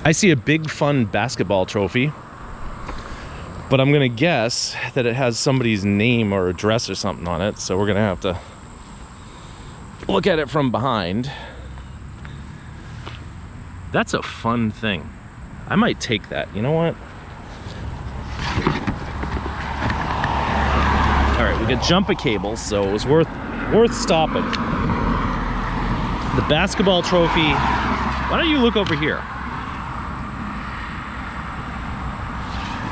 I see a big fun basketball trophy, but I'm gonna guess that it has somebody's name or address or something on it, so we're gonna have to look at it from behind. That's a fun thing. I might take that. You know what? All right, we got jumper cables, so it was worth stopping. The basketball trophy. Why don't you look over here?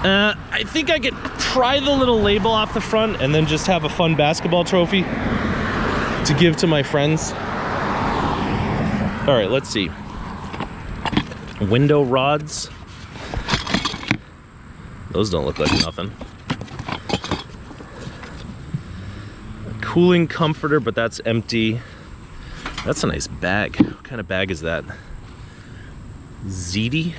I think I could pry the little label off the front and then just have a fun basketball trophy to give to my friends. All right, let's see. Window rods. Those don't look like nothing. A cooling comforter, but that's empty. That's a nice bag. What kind of bag is that? ZD?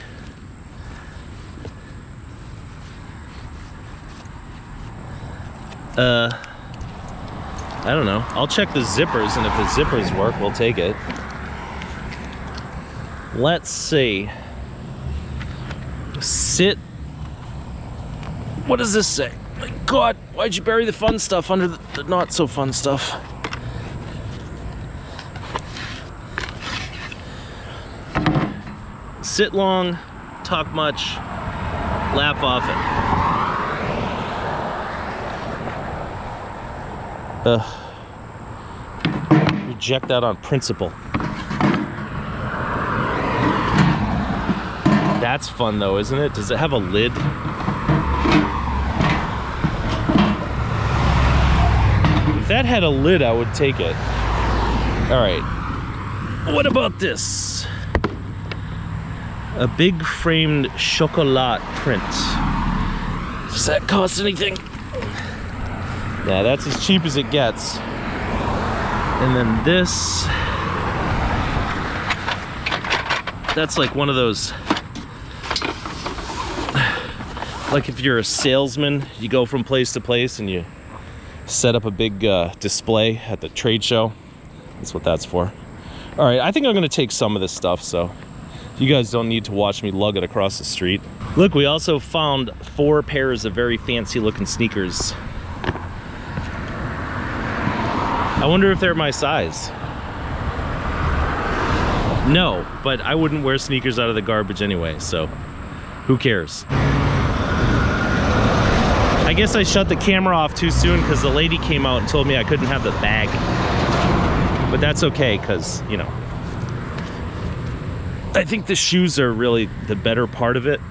I don't know. I'll check the zippers, and if the zippers work, we'll take it. Let's see. Sit. What does this say? My God, why'd you bury the fun stuff under the not so fun stuff? Sit long, talk much, laugh often. Reject that on principle. That's fun though, isn't it? Does it have a lid? If that had a lid, I would take it. All right. What about this? A big framed chocolat print. Does that cost anything? Yeah, that's as cheap as it gets. And then this, that's like one of those, like if you're a salesman, you go from place to place and you set up a big display at the trade show. That's what that's for. All right, I think I'm gonna take some of this stuff, so you guys don't need to watch me lug it across the street. Look, we also found 4 pairs of very fancy looking sneakers. I wonder if they're my size. No, but I wouldn't wear sneakers out of the garbage anyway, so who cares? I guess I shut the camera off too soon because the lady came out and told me I couldn't have the bag. But that's okay, because, you know, I think the shoes are really the better part of it.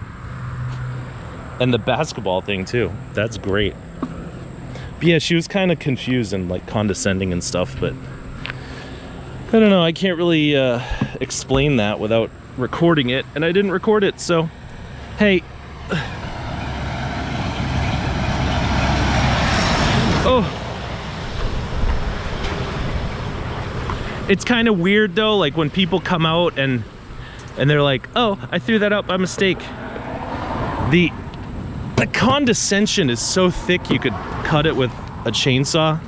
And the basketball thing too. That's great. But yeah, she was kind of confused and like condescending and stuff, but I don't know, I can't really explain that without recording it, and I didn't record it, so hey. Oh. It's kind of weird though, like when people come out and they're like, oh, I threw that out by mistake. The condescension is so thick you could cut it with a chainsaw.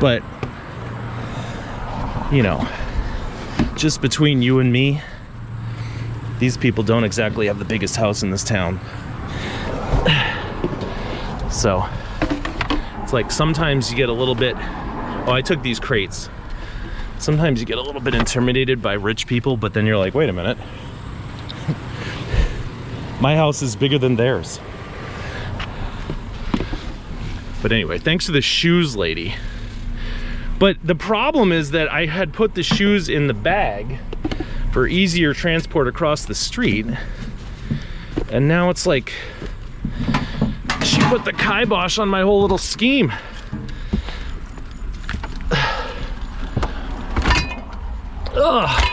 But, you know, just between you and me, these people don't exactly have the biggest house in this town. So, it's like sometimes you get a little bit, oh, I took these crates. Sometimes you get a little bit intimidated by rich people, but then you're like, wait a minute. My house is bigger than theirs. But anyway, thanks to the shoes lady. But the problem is that I had put the shoes in the bag for easier transport across the street. And now it's like, she put the kibosh on my whole little scheme. Ugh.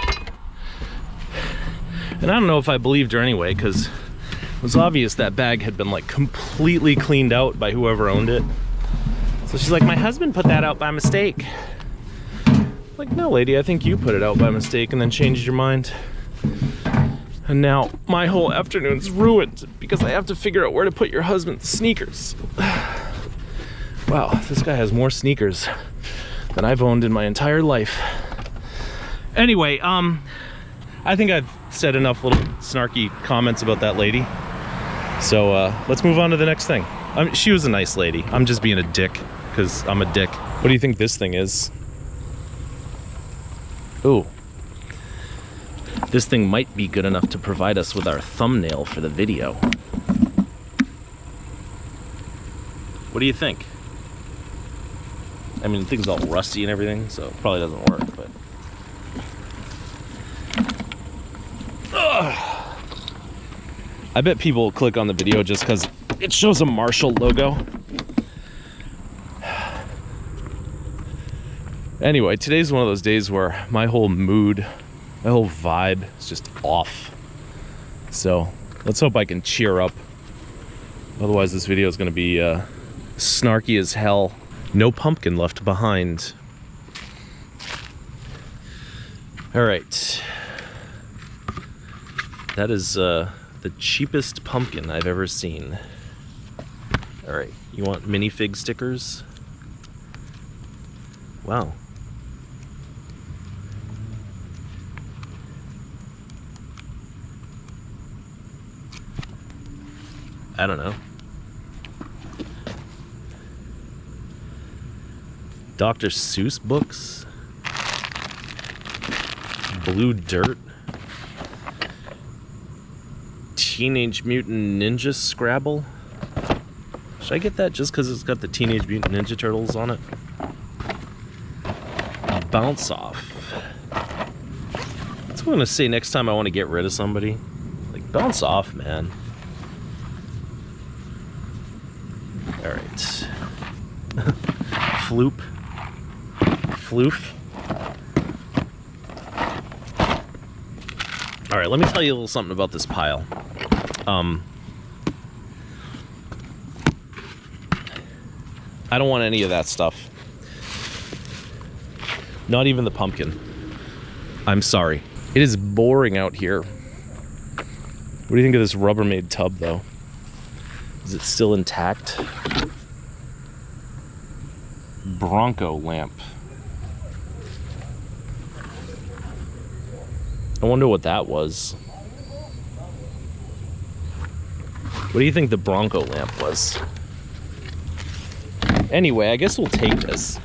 And I don't know if I believed her anyway, because it was obvious that bag had been like completely cleaned out by whoever owned it. So she's like, my husband put that out by mistake. Like, no lady, I think you put it out by mistake and then changed your mind. And now my whole afternoon's ruined because I have to figure out where to put your husband's sneakers. Wow, this guy has more sneakers than I've owned in my entire life. Anyway, I think I've said enough little snarky comments about that lady. So let's move on to the next thing. She was a nice lady. I'm just being a dick because I'm a dick. What do you think this thing is? Ooh. This thing might be good enough to provide us with our thumbnail for the video. What do you think? I mean, the thing's all rusty and everything, so it probably doesn't work, but... Ugh. I bet people will click on the video just because it shows a Marshall logo. Anyway, today's one of those days where my whole mood, my whole vibe is just off. So let's hope I can cheer up. Otherwise this video is going to be snarky as hell. No pumpkin left behind. All right. That is the cheapest pumpkin I've ever seen. All right, you want minifig stickers? Wow. I don't know. Dr. Seuss books? Blue Dirt? Teenage Mutant Ninja Scrabble? Should I get that just because it's got the Teenage Mutant Ninja Turtles on it? Bounce Off. That's what I'm gonna say next time I want to get rid of somebody. Like, bounce off, man. Alright. Floop. Floof. Alright, let me tell you a little something about this pile. I don't want any of that stuff. Not even the pumpkin. I'm sorry. It is boring out here. What do you think of this Rubbermaid tub, though? Is it still intact? Bronco lamp. I wonder what that was. What do you think the Bronco lamp was? Anyway, I guess we'll take this.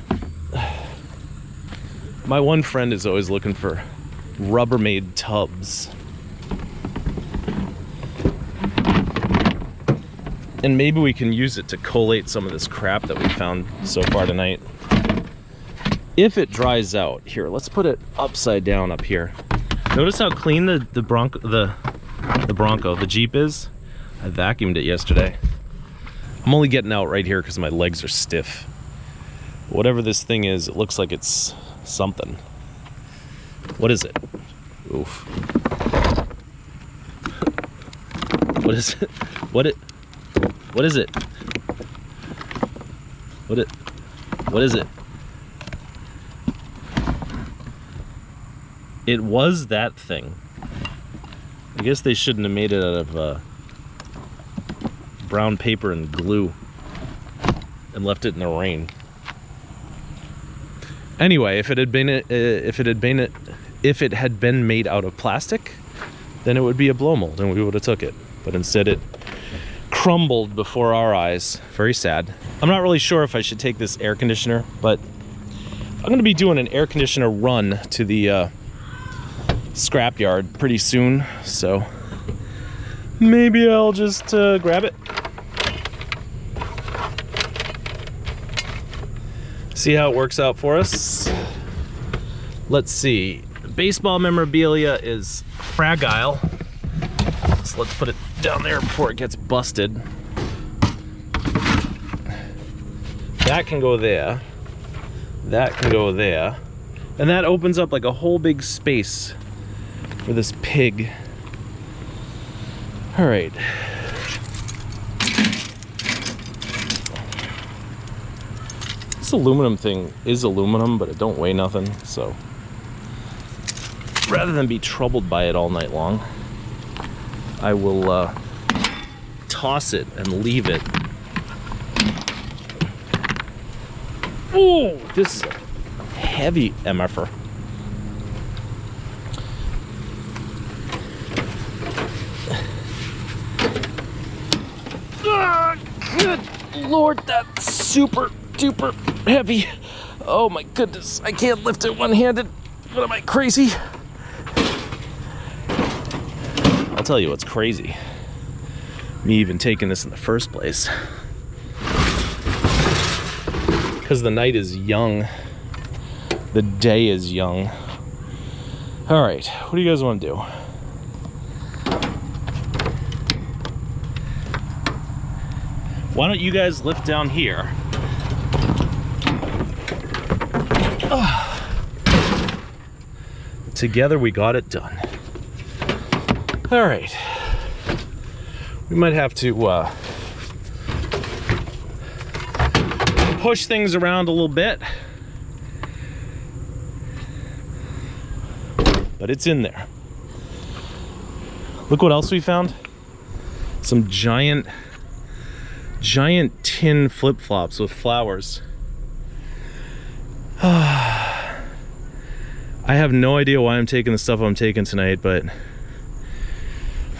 My one friend is always looking for Rubbermaid tubs. And maybe we can use it to collate some of this crap that we found so far tonight. If it dries out, here, let's put it upside down up here. Notice how clean the Jeep is? I vacuumed it yesterday. I'm only getting out right here because my legs are stiff. Whatever this thing is, it looks like it's something. What is it? Oof. What is it? What is it? What is it? It was that thing. I guess they shouldn't have made it out of brown paper and glue and left it in the rain. Anyway, if it had been made out of plastic, then it would be a blow mold and we would have took it. But instead it crumbled before our eyes. Very sad. I'm not really sure if I should take this air conditioner, but I'm going to be doing an air conditioner run to the scrapyard pretty soon, so maybe I'll just grab it. See how it works out for us. Let's see. Baseball memorabilia is fragile, so let's put it down there before it gets busted. That can go there. That can go there. And that opens up like a whole big space for this pig. All right. This aluminum thing is aluminum, but it don't weigh nothing, so rather than be troubled by it all night long, I will toss it and leave it. Oh, this is a heavy MFR. Lord, that's super duper heavy. Oh my goodness, I can't lift it one-handed. What am I, crazy? I'll tell you what's crazy. Me even taking this in the first place. Because the night is young. The day is young. All right, what do you guys want to do? Why don't you guys lift down here? Together we got it done. All right. We might have to push things around a little bit. But it's in there. Look what else we found. Some giant tin flip-flops with flowers. I have no idea why I'm taking the stuff I'm taking tonight, but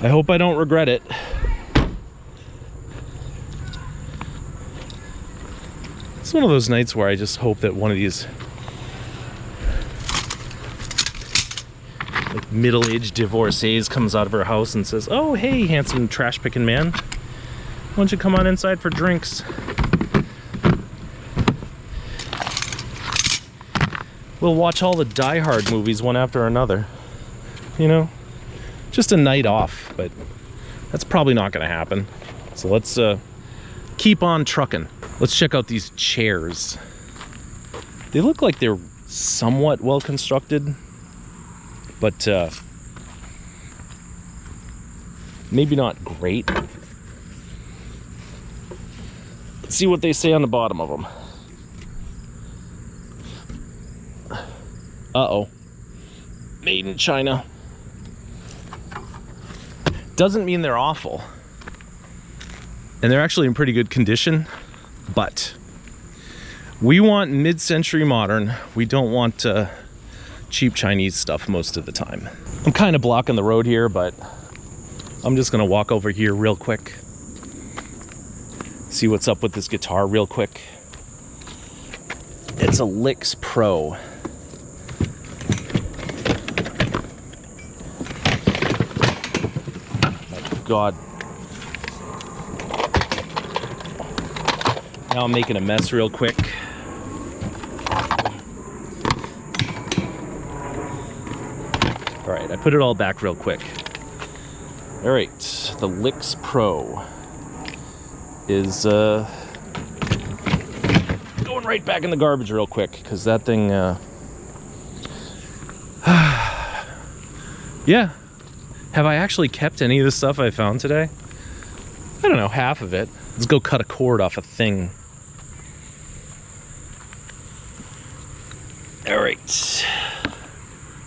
I hope I don't regret it. It's one of those nights where I just hope that one of these like middle-aged divorcees comes out of her house and says, "Oh, hey, handsome trash-picking man. Why don't you come on inside for drinks?" We'll watch all the Die Hard movies one after another. You know? Just a night off, but that's probably not gonna happen. So let's keep on trucking. Let's check out these chairs. They look like they're somewhat well constructed, but maybe not great. Let's see what they say on the bottom of them. Uh-oh. Made in China. Doesn't mean they're awful. And they're actually in pretty good condition, but we want mid-century modern. We don't want cheap Chinese stuff most of the time. I'm kind of blocking the road here, but I'm just gonna walk over here real quick. See what's up with this guitar real quick. It's a Licks Pro. God. Now I'm making a mess real quick. All right, I put it all back real quick. All right, the Licks Pro is going right back in the garbage real quick because that thing, yeah. Have I actually kept any of the stuff I found today? I don't know, half of it. Let's go cut a cord off a thing. All right.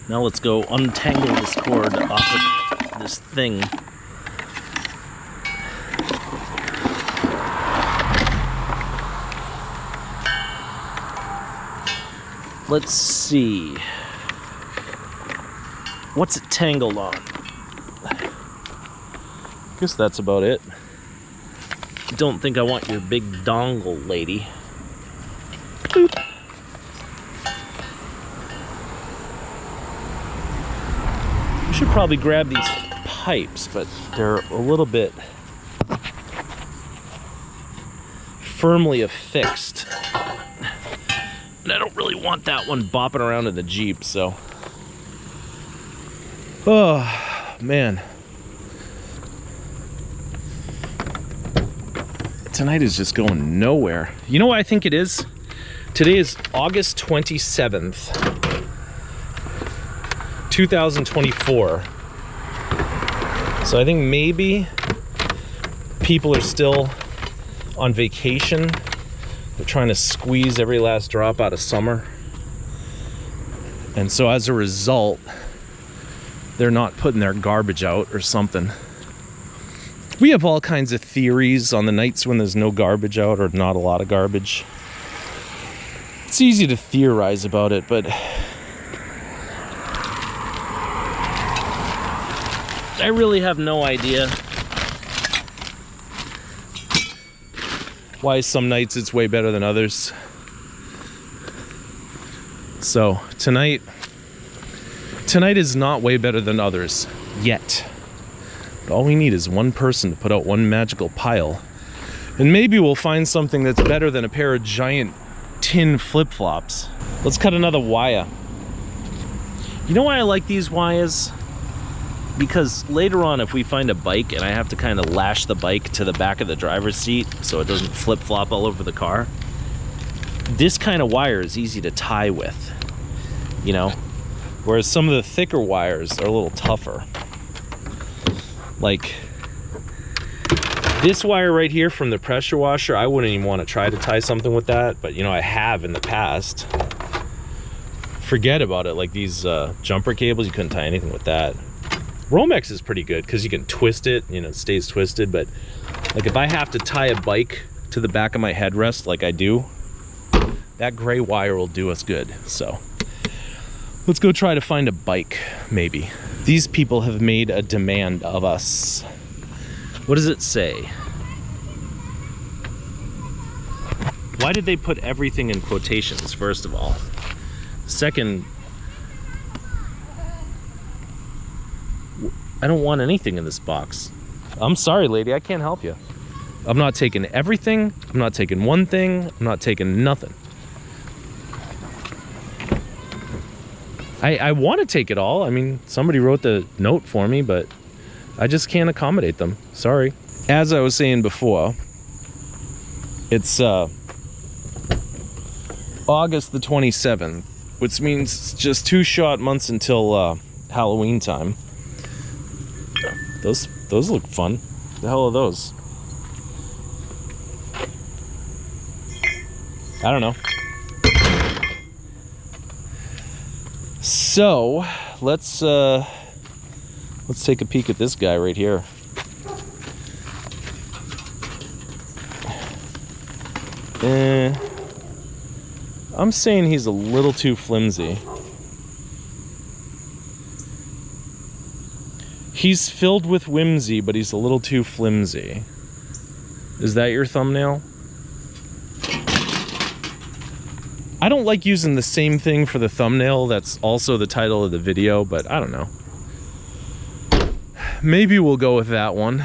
Now let's go untangle this cord off of this thing. Let's see. What's it tangled on? Guess that's about it. Don't think I want your big dongle, lady. Boop. I should probably grab these pipes, but they're a little bit firmly affixed. And I don't really want that one bopping around in the Jeep, so. Oh, man. Tonight is just going nowhere. You know what I think it is? Today is August 27th, 2024. So I think maybe people are still on vacation. They're trying to squeeze every last drop out of summer. And so as a result, they're not putting their garbage out or something. We have all kinds of theories on the nights when there's no garbage out or not a lot of garbage. It's easy to theorize about it, but I really have no idea. why some nights it's way better than others. So tonight is not way better than others yet. But all we need is one person to put out one magical pile, and maybe we'll find something that's better than a pair of giant tin flip-flops. Let's cut another wire. You know why I like these wires? Because later on, if we find a bike and I have to kind of lash the bike to the back of the driver's seat so it doesn't flip-flop all over the car, this kind of wire is easy to tie with, you know? Whereas some of the thicker wires are a little tougher. Like this wire right here from the pressure washer, I wouldn't even want to try to tie something with that, but you know, I have in the past. Forget about it. Like these jumper cables, you couldn't tie anything with that. Romex is pretty good because you can twist it, you know, it stays twisted, but like if I have to tie a bike to the back of my headrest like I do, that gray wire will do us good. So let's go try to find a bike, maybe. These people have made a demand of us. What does it say? Why did they put everything in quotations, first of all? Second, I don't want anything in this box. I'm sorry, lady, I can't help you. I'm not taking everything. I'm not taking one thing. I'm not taking nothing. I want to take it all. I mean, somebody wrote the note for me, but I just can't accommodate them. Sorry. As I was saying before, it's August the 27th, which means it's just 2 short months until Halloween time. Those look fun. The hell are those? I don't know. So let's take a peek at this guy right here. I'm saying he's a little too flimsy. He's filled with whimsy, but he's a little too flimsy. Is that your thumbnail? I don't like using the same thing for the thumbnail that's also the title of the video, but I don't know. Maybe we'll go with that one.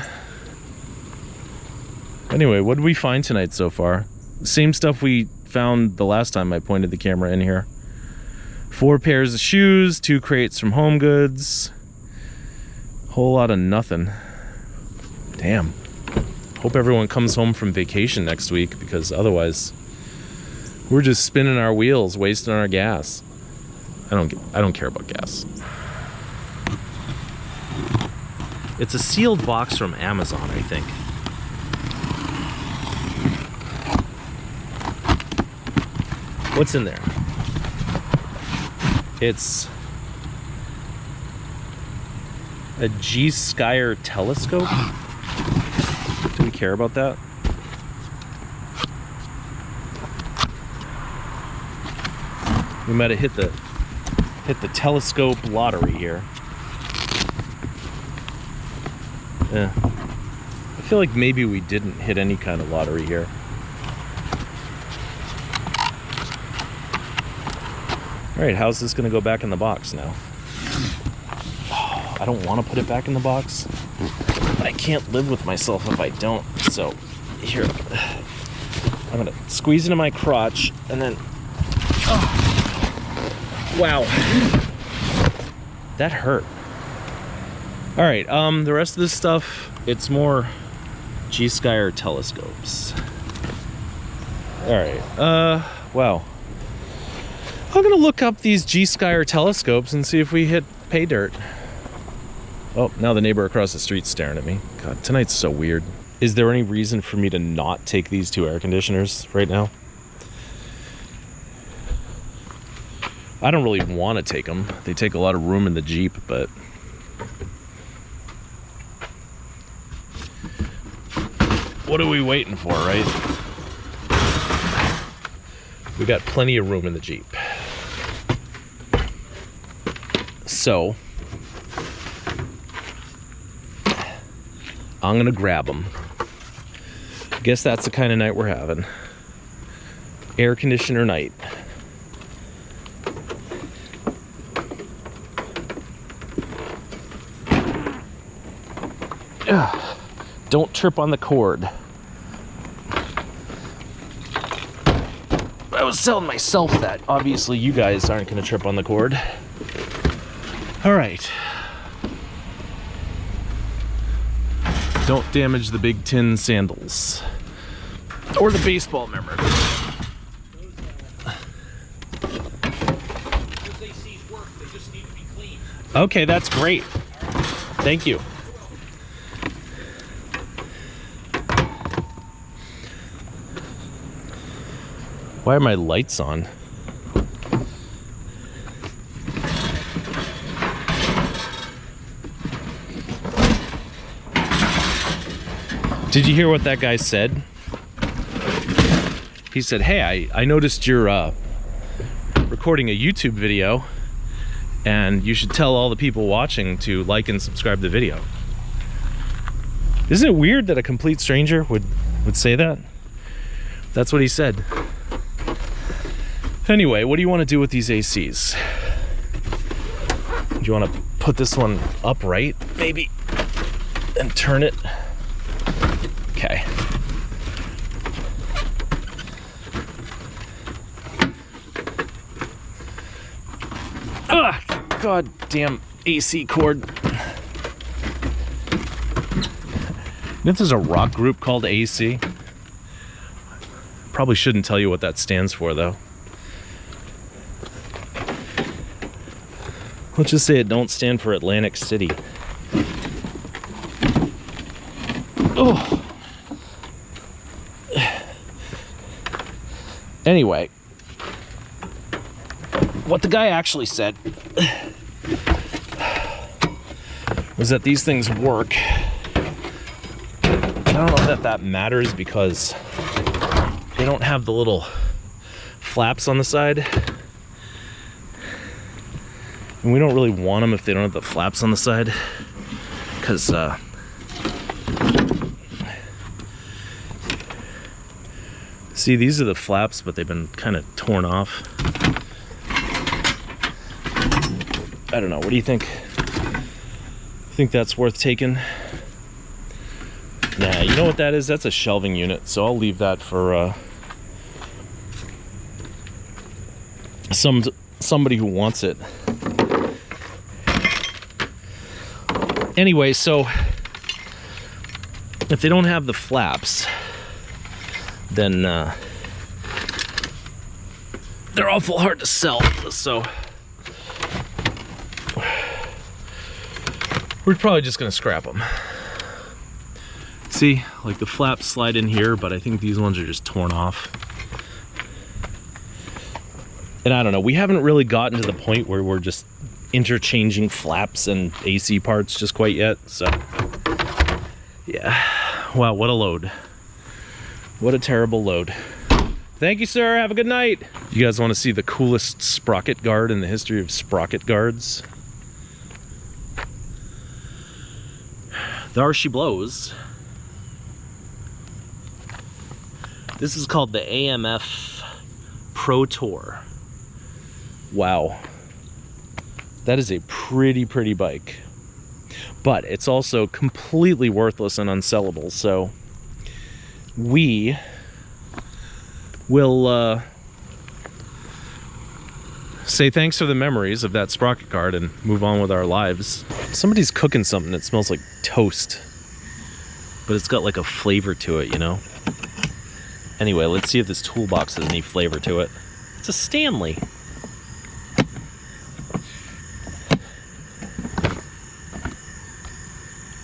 Anyway, what did we find tonight so far? Same stuff we found the last time I pointed the camera in here. 4 pairs of shoes, 2 crates from Home Goods. Whole lot of nothing. Damn. Hope everyone comes home from vacation next week, because otherwise we're just spinning our wheels, wasting our gas. I don't care about gas. It's a sealed box from Amazon, I think. What's in there? It's a G-Skyer telescope. Do we care about that? We might have hit the telescope lottery here. I feel like maybe we didn't hit any kind of lottery here. All right, how's this gonna go back in the box now? I don't want to put it back in the box, but I can't live with myself if I don't. So here, I'm gonna squeeze into my crotch and then, wow, that hurt. All right, the rest of this stuff, it's more G-Skyer telescopes. All right, wow. I'm gonna look up these G-Skyer telescopes and see if we hit pay dirt. Oh, now the neighbor across the street's staring at me. God, tonight's so weird. Is there any reason for me to not take these 2 air conditioners right now? I don't really want to take them. They take a lot of room in the Jeep, but what are we waiting for, right? We got plenty of room in the Jeep. So I'm gonna grab them. Guess that's the kind of night we're having. Air conditioner night. Ugh. Don't trip on the cord. I was telling myself that. Obviously, you guys aren't going to trip on the cord. All right. Don't damage the big tin sandals. Or the baseball memory. Those ACs work, they just need to be clean. Okay, that's great. Thank you. Why are my lights on? Did you hear what that guy said? He said, hey, I noticed you're recording a YouTube video and you should tell all the people watching to like and subscribe to the video. Isn't it weird that a complete stranger would say that? That's what he said. Anyway, what do you want to do with these ACs? Do you want to put this one upright, maybe, and turn it? Okay. Ugh, god damn AC cord. You know there's a rock group called AC? Probably shouldn't tell you what that stands for, though. Let's just say it don't stand for Atlantic City. Oh. Anyway, what the guy actually said was that these things work. I don't know that matters because they don't have the little flaps on the side. And we don't really want them if they don't have the flaps on the side. Because, see, these are the flaps, but they've been kind of torn off. I don't know. What do you think? Think that's worth taking? Nah, you know what that is? That's a shelving unit, so I'll leave that for somebody who wants it. Anyway, so if they don't have the flaps, then they're awful hard to sell. So we're probably just gonna scrap them. See, like the flaps slide in here, but I think these ones are just torn off. And I don't know, we haven't really gotten to the point where we're just interchanging flaps and AC parts just quite yet, so yeah. Wow, what a load. What a terrible load. Thank you, sir. Have a good night. You guys want to see the coolest sprocket guard in the history of sprocket guards? There she blows. This is called the AMF Pro Tour. Wow. That is a pretty bike. But it's also completely worthless and unsellable, so we will say thanks for the memories of that sprocket guard and move on with our lives. Somebody's cooking something that smells like toast, but it's got like a flavor to it, you know? Anyway, let's see if this toolbox has any flavor to it. It's a Stanley.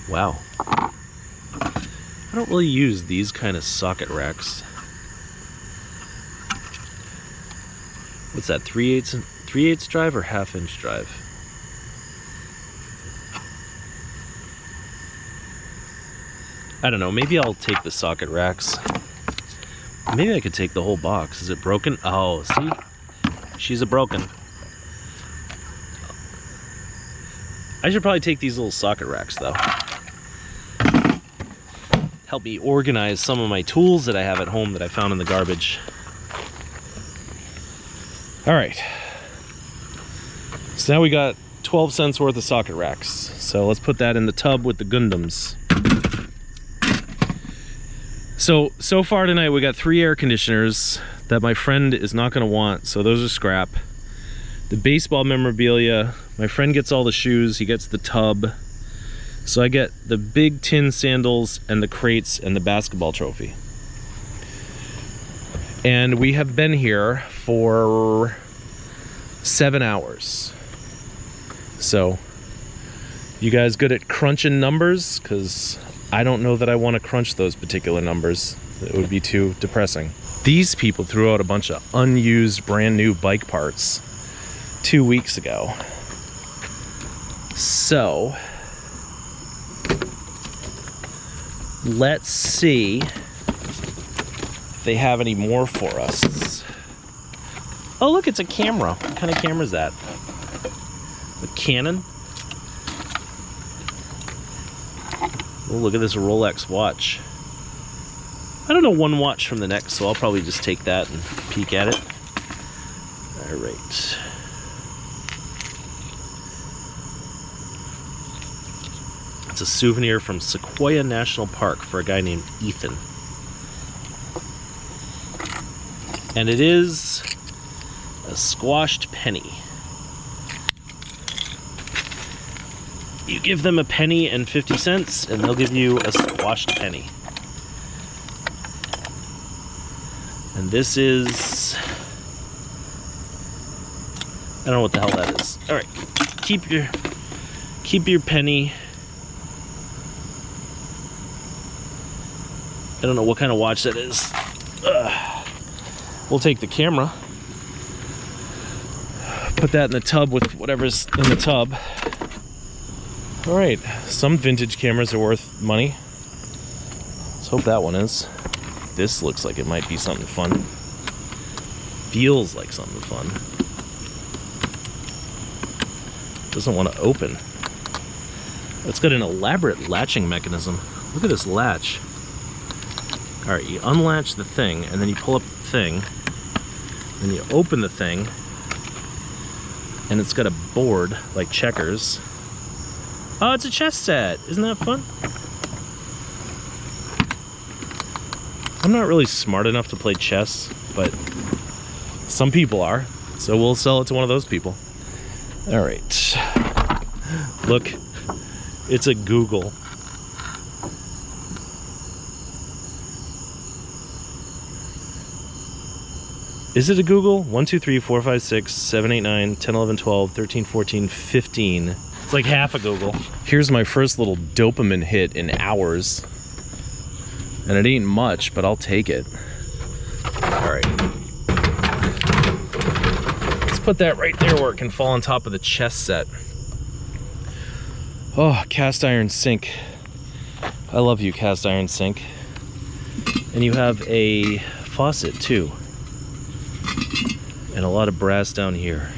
Wow. I don't really use these kind of socket racks. What's that, 3/8 drive or 1/2 inch drive? I don't know, maybe I'll take the socket racks. Maybe I could take the whole box. Is it broken? Oh, see? She's a broken. I should probably take these little socket racks though. help me organize some of my tools that I have at home that I found in the garbage. All right. So now we got 12 cents worth of socket racks. So let's put that in the tub with the Gundams. So far tonight we got 3 air conditioners that my friend is not gonna want, so those are scrap. The baseball memorabilia, my friend gets all the shoes, he gets the tub. So I get the big tin sandals and the crates and the basketball trophy. And we have been here for 7 hours. So, you guys good at crunching numbers? Because I don't know that I want to crunch those particular numbers. It would be too depressing. These people threw out a bunch of unused brand new bike parts 2 weeks ago. So, let's see if they have any more for us. Oh look, it's a camera. What kind of camera is that? A Canon? Oh, look at this Rolex watch. I don't know one watch from the next, so I'll probably just take that and peek at it. All right. It's a souvenir from Sequoia National Park for a guy named Ethan. And it is a squashed penny. You give them a penny and 50 cents and they'll give you a squashed penny. And this is, I don't know what the hell that is. All right, keep your penny. I don't know what kind of watch that is. We'll take the camera, put that in the tub with whatever's in the tub. All right, some vintage cameras are worth money. Let's hope that one is. This looks like it might be something fun. Feels like something fun. Doesn't want to open. It's got an elaborate latching mechanism. Look at this latch. All right, you unlatch the thing and then you pull up the thing, then you open the thing, and it's got a board like checkers. Oh, it's a chess set. Isn't that fun? I'm not really smart enough to play chess, but some people are, so we'll sell it to one of those people. All right. Look, it's a Google. Is it a Google? 1, 2, 3, 4, 5, 6, 7, 8, 9, 10, 11, 12, 13, 14, 15. It's like half a Google. Here's my first little dopamine hit in hours. And it ain't much, but I'll take it. All right. Let's put that right there where it can fall on top of the chess set. Oh, cast iron sink. I love you, cast iron sink. And you have a faucet too. And a lot of brass down here.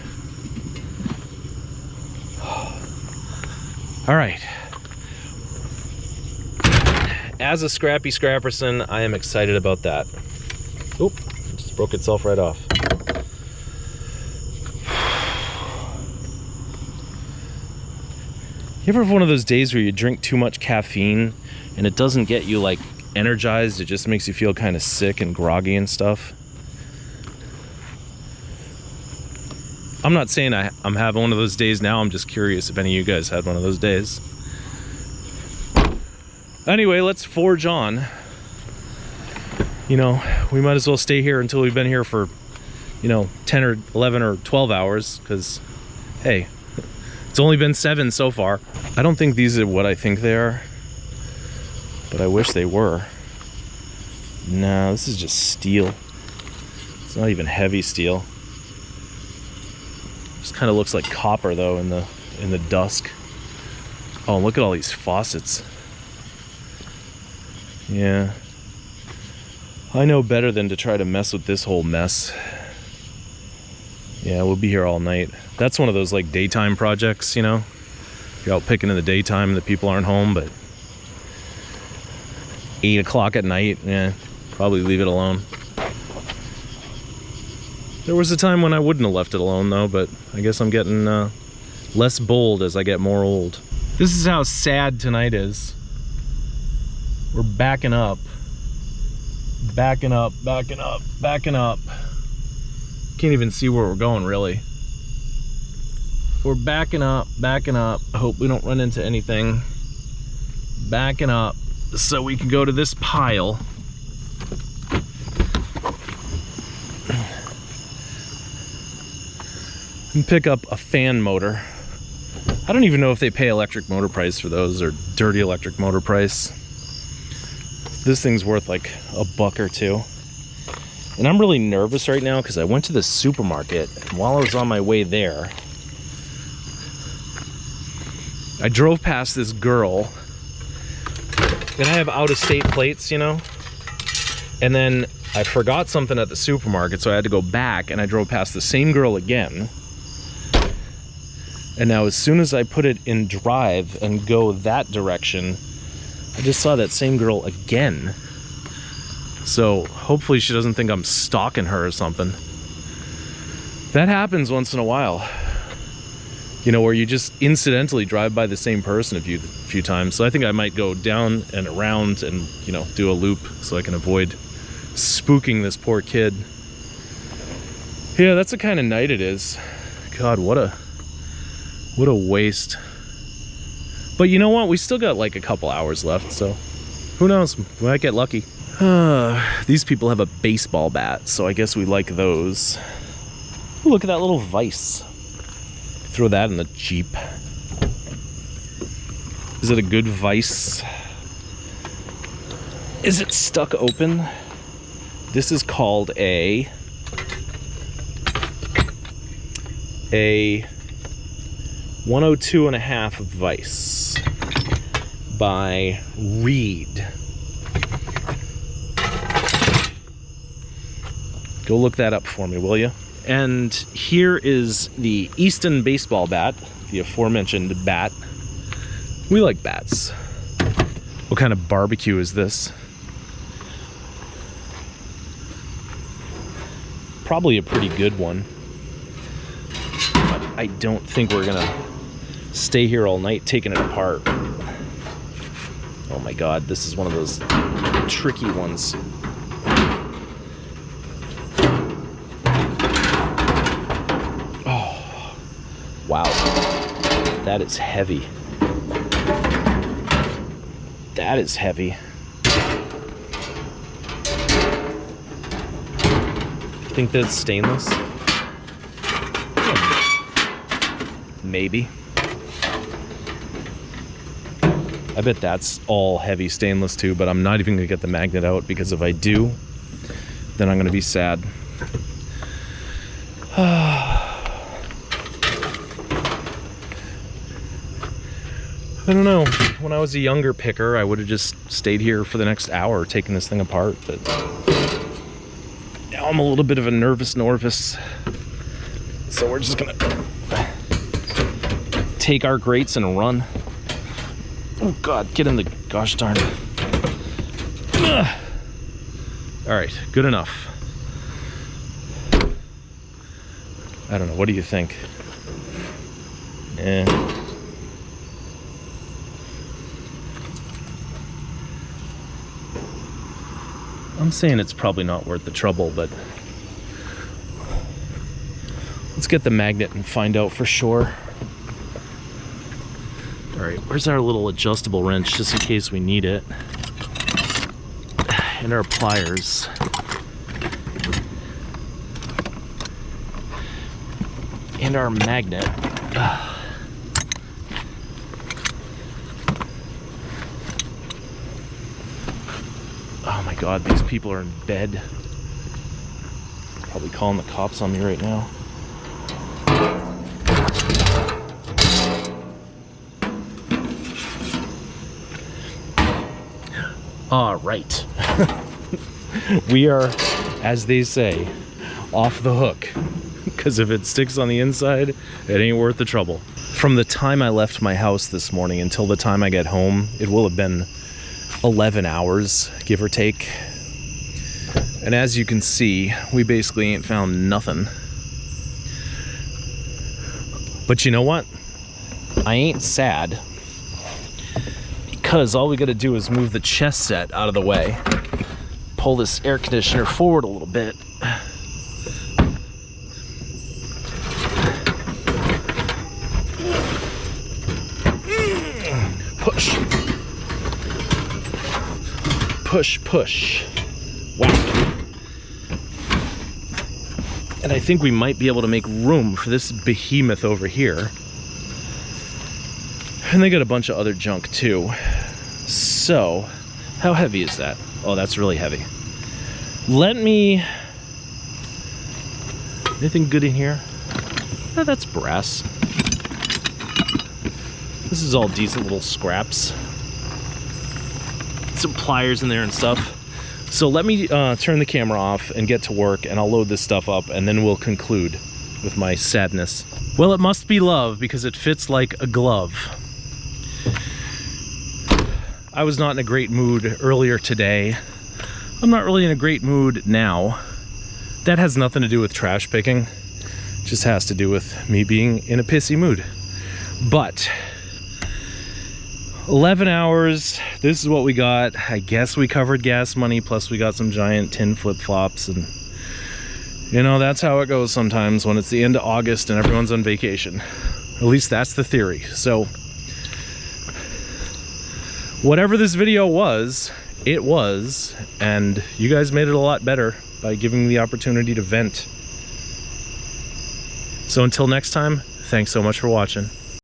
All right. As a scrappy scrapperson, I am excited about that. Oop, it just broke itself right off. You ever have one of those days where you drink too much caffeine and it doesn't get you like energized, it just makes you feel kind of sick and groggy and stuff? I'm not saying I'm having one of those days now. I'm just curious if any of you guys had one of those days. Anyway, let's forge on. You know, we might as well stay here until we've been here for, you know, 10 or 11 or 12 hours, because, hey, it's only been 7 so far. I don't think these are what I think they are, but I wish they were. No, this is just steel. It's not even heavy steel. Just kind of looks like copper though in the dusk. Oh, look at all these faucets. Yeah. I know better than to try to mess with this whole mess. Yeah, we'll be here all night. That's one of those like daytime projects, you know? You're out picking in the daytime and the people aren't home, but 8 o'clock at night, yeah, probably leave it alone. There was a time when I wouldn't have left it alone though, but I guess I'm getting less bold as I get more old. This is how sad tonight is. We're backing up. Backing up, backing up, backing up. Can't even see where we're going, really. We're backing up, backing up. I hope we don't run into anything. Backing up so we can go to this pile. And pick up a fan motor. I don't even know if they pay electric motor price for those or dirty electric motor price. This thing's worth like $1 or $2. And I'm really nervous right now because I went to the supermarket, and while I was on my way there, I drove past this girl, and I have out-of-state plates, you know? And then I forgot something at the supermarket, so I had to go back, and I drove past the same girl again. And now as soon as I put it in drive and go that direction, I just saw that same girl again. So hopefully she doesn't think I'm stalking her or something. That happens once in a while. You know, where you just incidentally drive by the same person a few times. So I think I might go down and around and, you know, do a loop so I can avoid spooking this poor kid. Yeah, that's the kind of night it is. God, what a waste. But you know what? We still got like a couple hours left, so who knows? We might get lucky. These people have a baseball bat, so I guess we like those. Ooh, look at that little vise. Throw that in the Jeep. Is it a good vise? Is it stuck open? This is called a 102.5 vise by Reed. Go look that up for me, will you? And here is the Easton baseball bat, the aforementioned bat. We like bats. What kind of barbecue is this? Probably a pretty good one. But I don't think we're gonna stay here all night taking it apart. Oh my God, this is one of those tricky ones. Wow, that is heavy. That is heavy. Think that's stainless? Maybe. I bet that's all heavy stainless too, but I'm not even gonna get the magnet out because if I do, then I'm gonna be sad. I don't know. When I was a younger picker, I would have just stayed here for the next hour taking this thing apart, but now I'm a little bit of a nervous Norvis. So we're just gonna take our grates and run. Oh God, get in the gosh darn. Ugh. All right, good enough. I don't know, what do you think? I'm saying it's probably not worth the trouble, but let's get the magnet and find out for sure. All right, where's our little adjustable wrench, just in case we need it? And our pliers. And our magnet. Oh my God, these people are in bed. Probably calling the cops on me right now. All right. We are, as they say, off the hook. Because if it sticks on the inside, it ain't worth the trouble. From the time I left my house this morning until the time I get home, it will have been 11 hours, give or take. And as you can see, we basically ain't found nothing. But you know what? I ain't sad, because all we gotta do is move the chest set out of the way, pull this air conditioner forward a little bit, push, push, push, whack. And I think we might be able to make room for this behemoth over here. And they got a bunch of other junk too. So, how heavy is that? Oh, that's really heavy. Let me... Anything good in here? Oh, that's brass. This is all decent little scraps. Some pliers in there and stuff. So let me turn the camera off and get to work, and I'll load this stuff up, and then we'll conclude with my sadness. Well, it must be love, because it fits like a glove. I was not in a great mood earlier today. I'm not really in a great mood now. That has nothing to do with trash picking. It just has to do with me being in a pissy mood. But 11 hours, this is what we got. I guess we covered gas money, plus we got some giant tin flip-flops, and you know, that's how it goes sometimes when it's the end of August and everyone's on vacation. At least that's the theory. So whatever this video was, it was, and you guys made it a lot better by giving me the opportunity to vent. So until next time, thanks so much for watching.